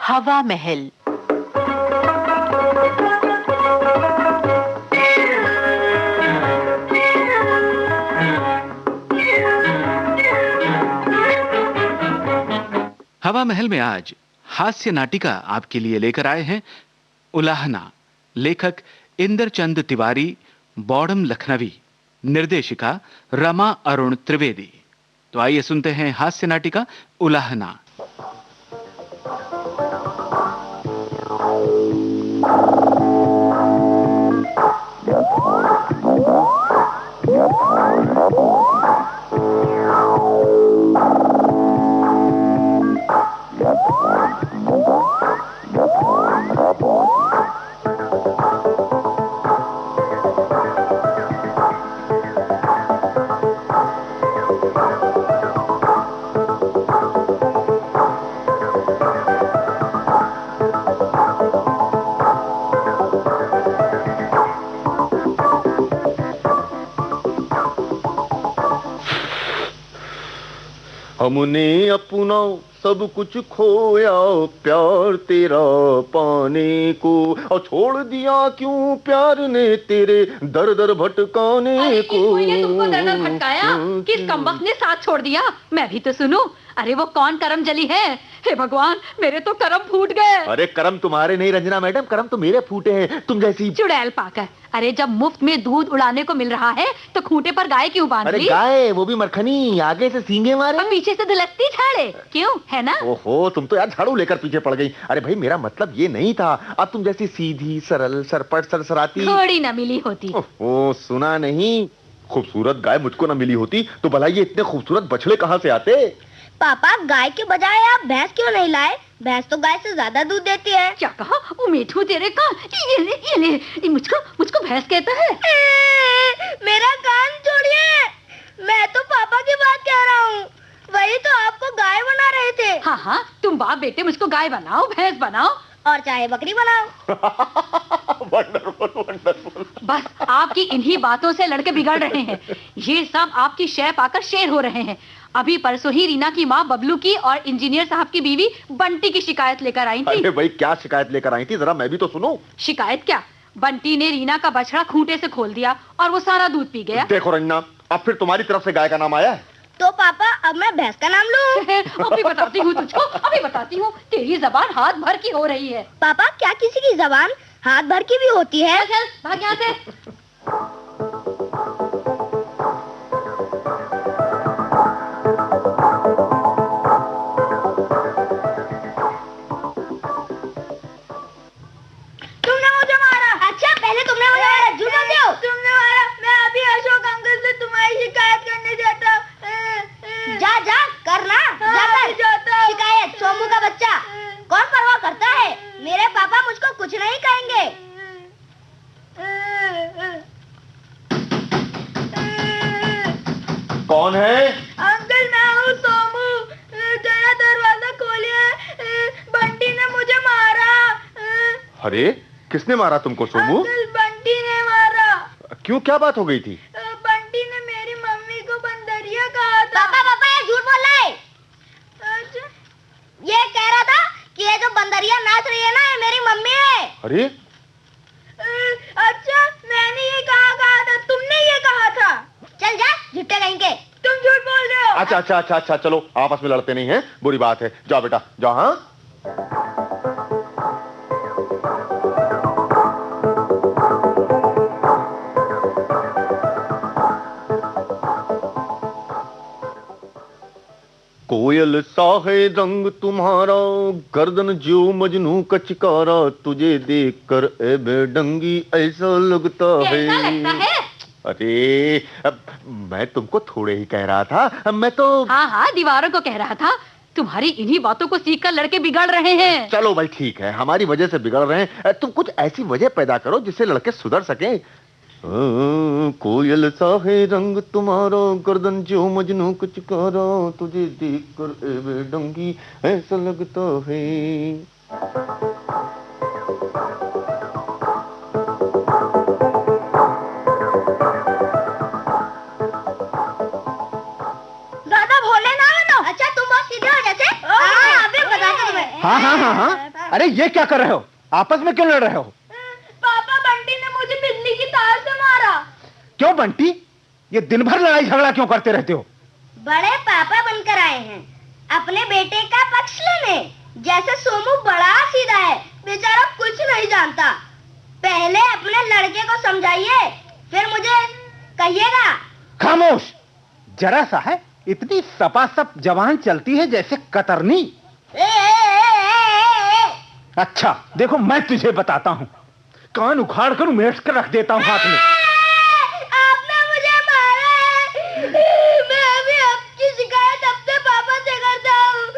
हवा महल। हवा महल में आज हास्य नाटिका आपके लिए लेकर आए हैं उलाहना। लेखक इंद्रचंद तिवारी, बॉडम लखनवी, निर्देशिका रमा अरुण त्रिवेदी। तो आइए सुनते हैं हास्य नाटिका उलाहना। हमने अपना सब कुछ खोया प्यार तेरा पाने को, और छोड़ दिया क्यों प्यार ने तेरे दर दर भटकाने को। ये तुमको दर दर भटकाया? किस कमबख्त ने साथ छोड़ दिया? मैं भी तो सुनूं। अरे वो कौन करम जली है? हे भगवान, मेरे तो करम फूट गए। अरे करम तुम्हारे नहीं रंजना मैडम, करम तो मेरे फूटे हैं। तुम जैसी चुड़ैल पाकर। अरे जब मुफ्त में दूध उड़ाने को मिल रहा है तो खूंटे पर गाय क्यों बांध ली? अरे गाय, वो भी मरखनी, आगे से सींगे मारे और पीछे से दुलत्ती झाड़े, क्यों है ना? ओहो, तुम तो यार झाड़ू लेकर पीछे पड़ गई। अरे भाई, मेरा मतलब ये नहीं था। अब तुम जैसी सीधी सरल सरपट सरसराती थोड़ी न मिली होती। ओहो, सुना नहीं? खूबसूरत गाय मुझको न मिली होती तो भला ये इतने खूबसूरत बछड़े कहाँ से आते? पापा, गाय के बजाय आप भैंस क्यों नहीं लाए? भैंस तो गाय से ज्यादा दूध देती है। क्या कहा? वो मीठू तेरे का ये ले मुझको भैंस कहता है। मेरा कान छोड़िए, मैं तो पापा की बात कह रहा हूँ। वही तो आपको गाय बना रहे थे। हाँ हाँ, तुम बाप बेटे मुझको गाय बनाओ, भैंस बनाओ और चाहे बकरी बनाओ। Wonderful wonderful. बस आपकी इन्हीं बातों से लड़के बिगड़ रहे हैं। ये सब आपकी शय पाकर शेर हो रहे हैं। अभी परसों ही रीना की माँ बबलू की और इंजीनियर साहब की बीवी बंटी की शिकायत लेकर आई थी। अरे भाई, क्या शिकायत लेकर आई थी? जरा मैं भी तो सुनूं। शिकायत क्या? बंटी ने रीना का बछड़ा खूंटे से खोल दिया और वो सारा दूध पी गया। देखो रंजना, अब फिर तुम्हारी तरफ से गाय का नाम आया है। तो पापा, अब मैं भैंस का नाम लूं? अभी बताती हूँ तुझको, अभी बताती हूँ। तेरी जबान हाथ भर की हो रही है। पापा, क्या किसी की जबान हाथ भर की भी होती है? चल भाग यहाँ से। तुमने मुझे मारा। अच्छा, पहले तुमने मुझे मारा। झूठ बोलते हो। तुमने मारा। मैं अभी अशोक अंकल से तुम्हारी शिकायत करने जाता हूँ। जा जा करना, जाकर शिकायत। सोमू का बच्चा कौन परवाह करता है? मेरे पापा मुझको कुछ नहीं कहेंगे। कौन है? अंकल, मैं हूँ सोमू। जरा दरवाजा खोलिए, बंटी ने मुझे मारा। अरे, किसने मारा तुमको सोमू? अंकल, बंटी ने मारा। क्यों, क्या बात हो गई थी? बंटी ने मेरी मम्मी को बंदरिया कहा था। पापा, ये झूठ बोल रहा है। अच्छा? ये कह रहा था कि ये जो बंदरिया नाच रही है ना, ये मेरी मम्मी है। अरे अच्छा, मैंने ये कहा था, तुमने ये कहा था। चल जा, झूठे कहीं के। तुम झूठ बोल रहे हो। अच्छा, चलो आपस में लड़ते नहीं हैं, बुरी बात है। जाओ बेटा, जाओ। हाँ, कोयल सा है रंग तुम्हारा, गर्दन जो मजनू का चिकारा, तुझे देखकर ए बेढंगी ऐसा लगता है। कैसा लगता है? अरे अब मैं तुमको थोड़े ही कह रहा था, मैं तो हाँ हाँ, दीवारों को कह रहा था। तुम्हारी इन्हीं बातों को सीखकर लड़के बिगड़ रहे हैं। चलो भाई, ठीक है, हमारी वजह से बिगड़ रहे हैं। तुम कुछ ऐसी वजह पैदा करो जिससे लड़के सुधर सकें। कोयल सा है रंग तुम्हारा, गर्दन जो मजनू को चिकारा, तुझे देखकर ए बेढंगी ऐसा लगता है। ज्यादा भोले ना बनो। अच्छा, तुम बहुत सीधे हो जैसे। अभी बताते तुम्हें। हाँ हाँ हाँ हाँ, अरे ये क्या कर रहे हो? आपस में क्यों लड़ रहे हो? पापा, बंटी ने मुझे बिजली की तार से मारा। क्यों बंटी, ये दिन भर लड़ाई झगड़ा क्यों करते रहते हो? बड़े पापा बनकर आए हैं अपने बेटे का पक्ष लेने। जैसे सोमू बड़ा सीधा है, बेचारा कुछ नहीं जानता। पहले अपने लड़के को समझाइए, फिर मुझे कहिएगा। खामोश, जरा सा है, इतनी सपासप जवान चलती है जैसे कतरनी। अच्छा देखो, मैं तुझे बताता हूँ, कान उखाड़ कर उमेड़ कर रख देता हूँ हाथ में। आपने मुझे मारा है। मैं अभी आपकी शिकायत अपने पापा से करता हूँ।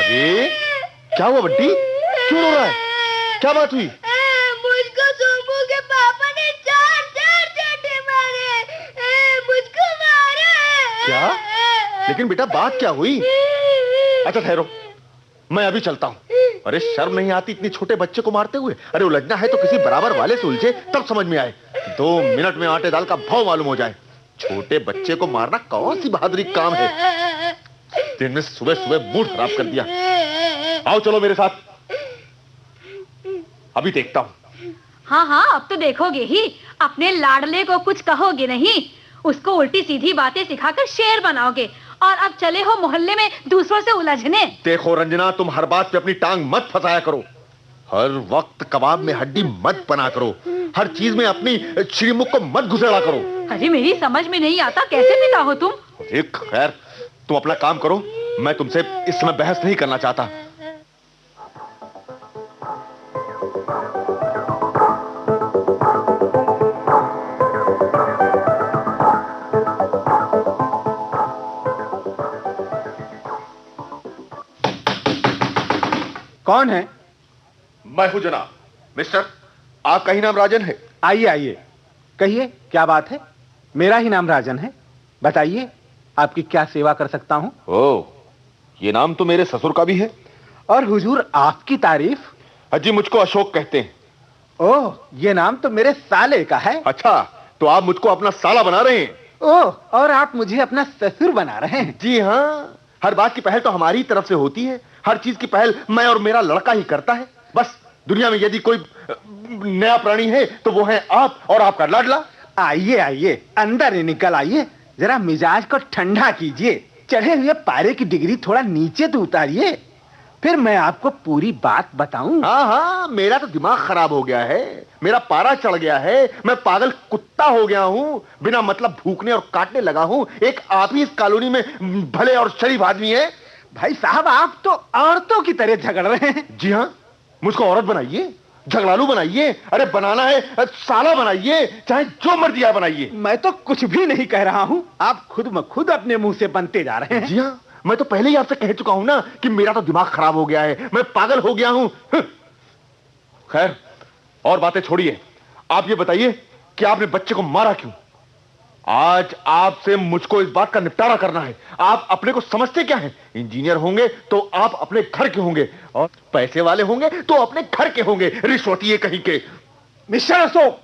अरे क्या हुआ बंटी, क्यों रो रहा है? क्या बात हुई? मुझको सोमू के पापा ने चार चार चाटे मारे। मुझको मारा। क्या? लेकिन बेटा बात क्या हुई? अच्छा ठहरो, मैं अभी चलता हूँ। अरे शर्म नहीं आती इतने छोटे बच्चे को मारते हुए? अरे उलझना है तो किसी बराबर वाले से उलझे, तब समझ में आए। 2 मिनट में आटे दाल का भाव मालूम हो जाए। छोटे बच्चे को मारना कौन सी बहादुरी काम है? दिन में सुबह सुबह मूड खराब कर दिया। आओ चलो मेरे साथ, अभी देखता हूँ। हाँ हाँ, अब तो देखोगे ही। अपने लाडले को कुछ कहोगे नहीं, उसको उल्टी सीधी बातें सिखाकर शेर बनाओगे, और अब चले हो मोहल्ले में दूसरों से उलझने। देखो रंजना, तुम हर बात पे अपनी टांग मत फंसाया करो। हर वक्त कबाब में हड्डी मत बना करो। हर चीज में अपनी चिड़मुख को मत घुसेड़ा करो। अरे मेरी समझ में नहीं आता, कैसे पिता हो तुम? अरे खैर, तुम अपना काम करो, मैं तुमसे इस समय बहस नहीं करना चाहता। कौन है? मैं हूं जनाब। मिस्टर, आपका ही नाम राजन है? आइए आइए, कहिए क्या बात है। मेरा ही नाम राजन है, बताइए आपकी क्या सेवा कर सकता हूं। ओह, ये नाम तो मेरे ससुर का भी है। और हुजूर आपकी तारीफ। जी, मुझको अशोक कहते हैं। ओह, ये नाम तो मेरे साले का है। अच्छा, तो आप मुझको अपना साला बना रहे हैं? ओह, और आप मुझे अपना ससुर बना रहे हैं। जी हाँ, हर बात की पहल तो हमारी तरफ से होती है। हर चीज की पहल मैं और मेरा लड़का ही करता है। बस दुनिया में यदि कोई नया प्राणी है तो वो है आप और आपका लाडला। आइए आइए, अंदर ही निकल आइए, जरा मिजाज को ठंडा कीजिए। चढ़े हुए पारे की डिग्री थोड़ा नीचे तो उतारिए, फिर मैं आपको पूरी बात बताऊं। हाँ हाँ, मेरा तो दिमाग खराब हो गया है, मेरा पारा चढ़ गया है, मैं पागल कुत्ता हो गया हूँ, बिना मतलब भूखने और काटने लगा हूँ। एक आप ही इस कॉलोनी में भले और शरीफ आदमी है। भाई साहब, आप तो औरतों की तरह झगड़ रहे हैं। जी हाँ, मुझको औरत बनाइए, झगड़ालू बनाइए, अरे बनाना है साला बनाइए, चाहे जो मर्जी आप बनाइए। मैं तो कुछ भी नहीं कह रहा हूँ, आप खुद में खुद अपने मुंह से बनते जा रहे हैं। जी हाँ, मैं तो पहले ही आपसे कह चुका हूं ना कि मेरा तो दिमाग खराब हो गया है, मैं पागल हो गया हूं। खैर, और बातें छोड़िए, आप ये बताइए कि आपने बच्चे को मारा क्यों? आज आपसे मुझको इस बात का निपटारा करना है। आप अपने को समझते क्या हैं? इंजीनियर होंगे तो आप अपने घर के होंगे, और पैसे वाले होंगे तो अपने घर के होंगे, रिश्वतिये कहीं के। मिस्टर अशोक,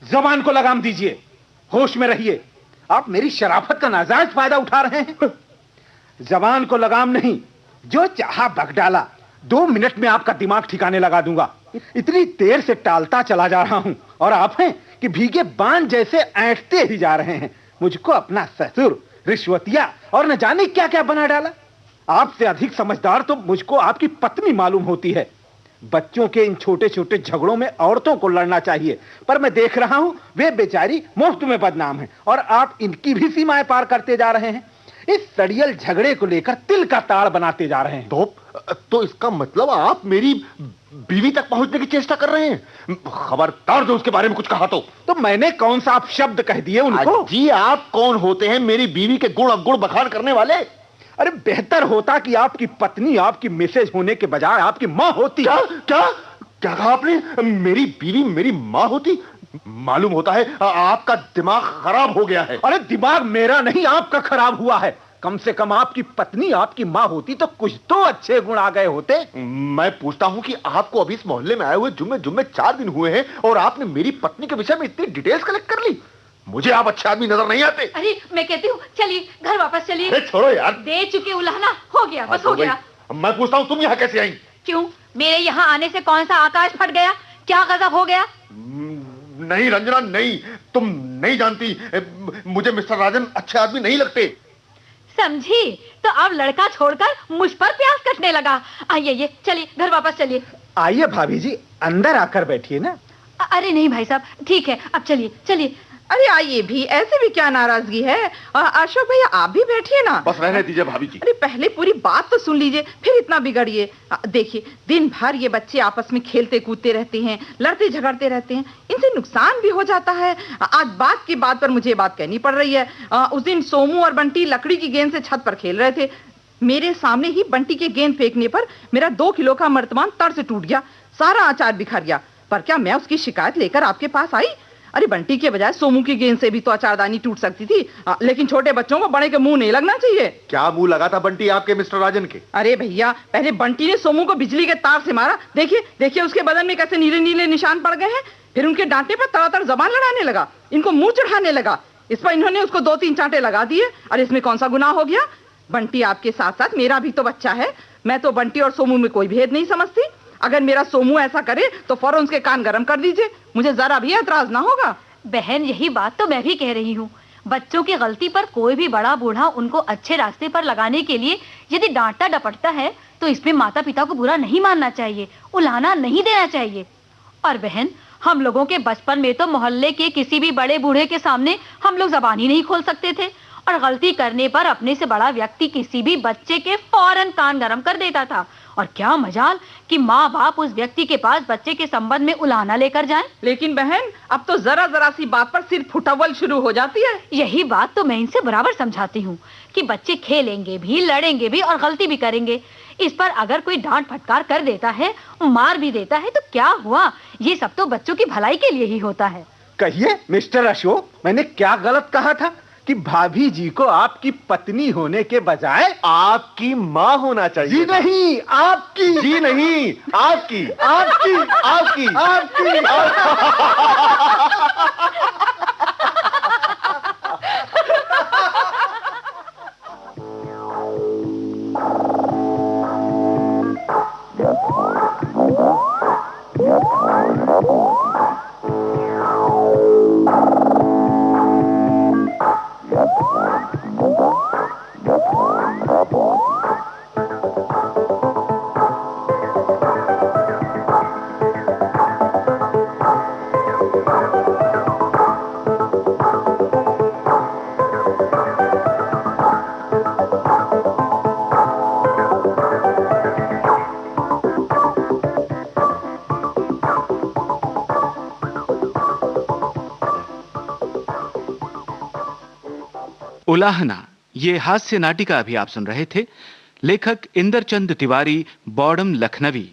जबान को लगाम दीजिए, होश में रहिए। आप मेरी शराफत का नाजायज फायदा उठा रहे हैं। जबान को लगाम नहीं, जो चाहा बक डाला। 2 मिनट में आपका दिमाग ठिकाने लगा दूंगा। इतनी देर से टालता चला जा रहा हूं, और आप हैं कि भीगे बांध जैसे ऐंठते ही जा रहे हैं। मुझको अपना ससुर, रिश्वतिया और न जाने क्या क्या बना डाला। आपसे अधिक समझदार तो मुझको आपकी पत्नी मालूम होती है। बच्चों के इन छोटे छोटे झगड़ों में औरतों को लड़ना चाहिए, पर मैं देख रहा हूं वे बेचारी मुफ्त में बदनाम हैं, और आप इनकी भी सीमाएं पार करते जा रहे हैं। इस सड़ियल झगड़े को लेकर तिल का ताड़ बनाते जा रहे हैं। तो इसका मतलब आप मेरी बीवी तक पहुंचने की चेष्टा कर रहे हैं? खबरदार जो उसके बारे में कुछ कहा तो मैंने कौन सा आप शब्द कह दिए उनको? जी, आप कौन होते हैं मेरी बीवी के गुण अवगुण बखान करने वाले? अरे बेहतर होता कि आपकी पत्नी आपकी मिसेज होने के बजाय आपकी माँ होती। क्या क्या क्या कहा आपने? मेरी बीवी मेरी माँ होती? मालूम होता है आपका दिमाग खराब हो गया है। अरे दिमाग मेरा नहीं, आपका खराब हुआ है। कम से कम आपकी पत्नी आपकी माँ होती तो कुछ तो अच्छे गुण आ गए होते। मैं पूछता हूँ कि आपको अभी इस मोहल्ले में आए हुए जुम्मे 4 दिन हुए हैं और आपने मेरी पत्नी के विषय में इतनी डिटेल्स कलेक्ट कर ली। मुझे आप अच्छे आदमी नजर नहीं आते। अरे मैं कहती हूँ चलिए घर वापस चलिए। छोड़ो यार, दे चुके उलाहना, हो गया बस हो गया। मैं पूछता हूँ तुम यहाँ कैसे आई? क्यों, मेरे यहाँ आने से कौन सा आकाश फट गया? क्या गजब हो गया? नहीं रंजना नहीं, तुम नहीं जानती, मुझे मिस्टर राजन अच्छे आदमी नहीं लगते। समझी? तो अब लड़का छोड़कर मुझ पर प्यास कटने लगा। आइए चलिए घर वापस चलिए। आइए भाभी जी, अंदर आकर बैठिए ना। अरे नहीं भाई साहब, ठीक है, अब चलिए चलिए। अरे आइए भी, ऐसे भी क्या नाराजगी है? अशोक भैया आप भी बैठिए ना। बस रहने दीजिए भाभी जी। अरे पहले पूरी बात तो सुन लीजिए, फिर इतना बिगड़िए। देखिए दिन भर ये बच्चे आपस में खेलते कूदते रहते हैं, लड़ते झगड़ते रहते हैं, इनसे नुकसान भी हो जाता है। आज बात की बात पर मुझे बात कहनी पड़ रही है। उस दिन सोमू और बंटी लकड़ी की गेंद से छत पर खेल रहे थे। मेरे सामने ही बंटी के गेंद फेंकने पर मेरा 2 किलो का मर्तमान तर से टूट गया, सारा अचार बिखर गया। पर क्या मैं उसकी शिकायत लेकर आपके पास आई? अरे बंटी के बजाय सोमू की गेंद से भी तो अचारदानी टूट सकती थी। लेकिन छोटे बच्चों को बड़े के मुंह नहीं लगना चाहिए। क्या मुंह लगा था बंटी आपके मिस्टर राजन के? अरे भैया, पहले बंटी ने सोमू को बिजली के तार से मारा। देखिए उसके बदन में कैसे नीले नीले निशान पड़ गए हैं। फिर उनके डांटने पर तड़ातड़ जबान लड़ाने लगा, इनको मुंह चढ़ाने लगा। इस पर इन्होंने उसको 2-3 चांटे लगा दिए। अरे इसमें कौन सा गुनाह हो गया? बंटी आपके साथ साथ मेरा भी तो बच्चा है। मैं तो बंटी और सोमू में कोई भेद नहीं समझती। अगर मेरा सोमू ऐसा करे तो फौरन उसके कान गरम कर दीजिए, मुझे जरा भी एतराज ना होगा। बहन, यही बात तो मैं भी कह रही हूँ। बच्चों की गलती पर कोई भी बड़ा बूढ़ा उनको अच्छे रास्ते पर लगाने के लिए यदि डांटता डपटता है तो इसमें माता पिता को बुरा नहीं मानना चाहिए, उलाहना नहीं देना चाहिए। और बहन, हम लोगों के बचपन में तो मोहल्ले के किसी भी बड़े बूढ़े के सामने हम लोग जबान ही नहीं खोल सकते थे, और गलती करने पर अपने से बड़ा व्यक्ति किसी भी बच्चे के फौरन कान गरम कर देता था। और क्या मजाल कि माँ बाप उस व्यक्ति के पास बच्चे के संबंध में उलाहना लेकर जाएं। लेकिन बहन, अब तो जरा सी बात पर सिर फुटवल शुरू हो जाती है। यही बात तो मैं इनसे बराबर समझाती हूँ कि बच्चे खेलेंगे भी, लड़ेंगे भी और गलती भी करेंगे। इस पर अगर कोई डांट फटकार कर देता है, मार भी देता है तो क्या हुआ? ये सब तो बच्चों की भलाई के लिए ही होता है। कहिए मिस्टर अशोक, मैंने क्या गलत कहा था कि भाभी जी को आपकी पत्नी होने के बजाय आपकी माँ होना चाहिए? जी नहीं, आपकी। जी नहीं, आपकी। आपकी आपकी आपकी उलाहना, ये हास्य नाटिका अभी आप सुन रहे थे। लेखक इंदरचंद तिवारी, बॉडम लखनवी,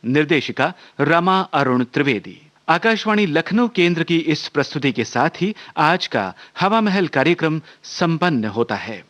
निर्देशिका रमा अरुण त्रिवेदी। आकाशवाणी लखनऊ केंद्र की इस प्रस्तुति के साथ ही आज का हवा महल कार्यक्रम संपन्न होता है।